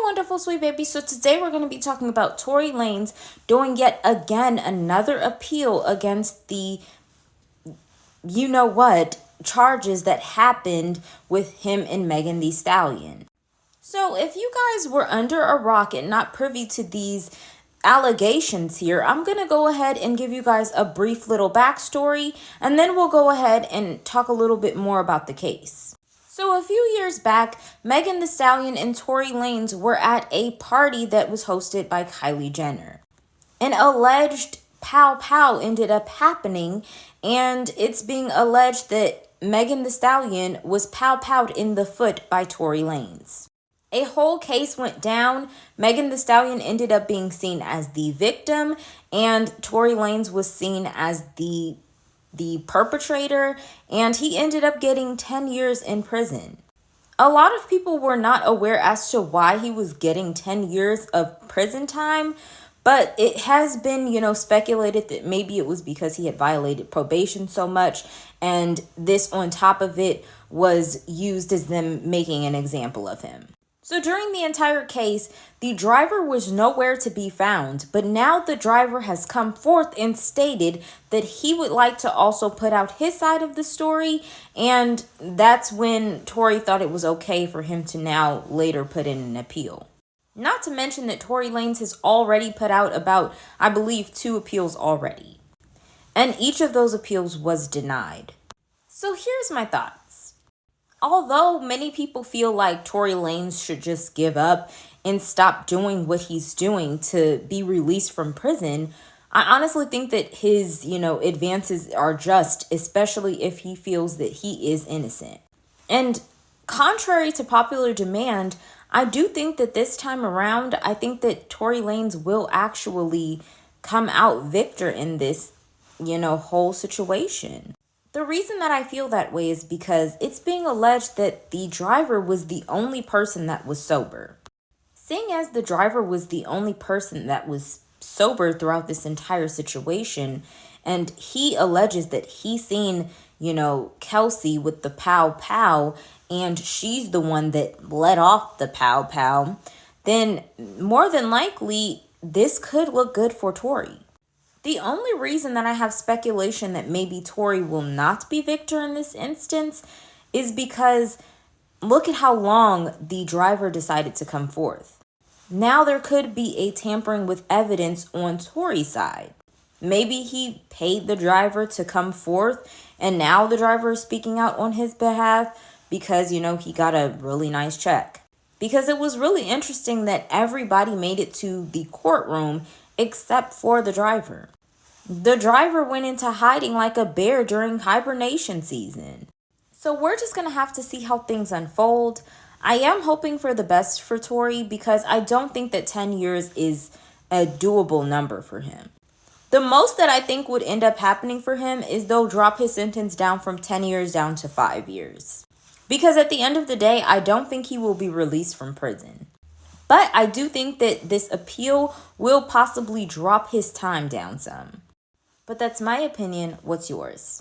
wonderful sweet baby. So today we're going to be talking about Tory Lanez doing yet again another appeal against the charges that happened with him and Megan Thee Stallion. So if you guys were under a rock and not privy to these allegations here, I'm going to go ahead and give you guys a brief little backstory, and then we'll go ahead and talk a little bit more about the case. So a few years back, Megan Thee Stallion and Tory Lanez were at a party that was hosted by Kylie Jenner. An alleged pow ended up happening, and it's being alleged that Megan Thee Stallion was powed in the foot by Tory Lanez. A whole case went down. Megan Thee Stallion ended up being seen as the victim, and Tory Lanez was seen as the perpetrator, and he ended up getting 10 years in prison. A lot of people were not aware as to why he was getting 10 years of prison time, but it has been, speculated that maybe it was because he had violated probation so much, and this on top of it was used as them making an example of him. So during the entire case, the driver was nowhere to be found, but now the driver has come forth and stated that he would like to also put out his side of the story, and that's when Tory thought it was okay for him to now later put in an appeal. Not to mention that Tory Lanez has already put out about, I believe, 2 appeals already, and each of those appeals was denied. So here's my thoughts. Although many people feel like Tory Lanez should just give up and stop doing what he's doing to be released from prison, I honestly think that his, advances are just, especially if he feels that he is innocent. And contrary to popular demand, I do think that this time around, I think that Tory Lanez will actually come out victor in this, whole situation. The reason that I feel that way is because it's being alleged that the driver was the only person that was sober. Seeing as the driver was the only person that was sober throughout this entire situation, and he alleges that he seen, Kelsey with the pow, and she's the one that let off the pow, then more than likely this could look good for Tory. The only reason that I have speculation that maybe Tory will not be victor in this instance is because look at how long the driver decided to come forth. Now there could be a tampering with evidence on Tory's side. Maybe he paid the driver to come forth, and now the driver is speaking out on his behalf because, he got a really nice check. Because it was really interesting that everybody made it to the courtroom except for the driver. The driver went into hiding like a bear during hibernation season. So we're just going to have to see how things unfold. I am hoping for the best for Tory because I don't think that 10 years is a doable number for him. The most that I think would end up happening for him is they'll drop his sentence down from 10 years down to 5 years. Because at the end of the day, I don't think he will be released from prison. But I do think that this appeal will possibly drop his time down some. But that's my opinion. What's yours?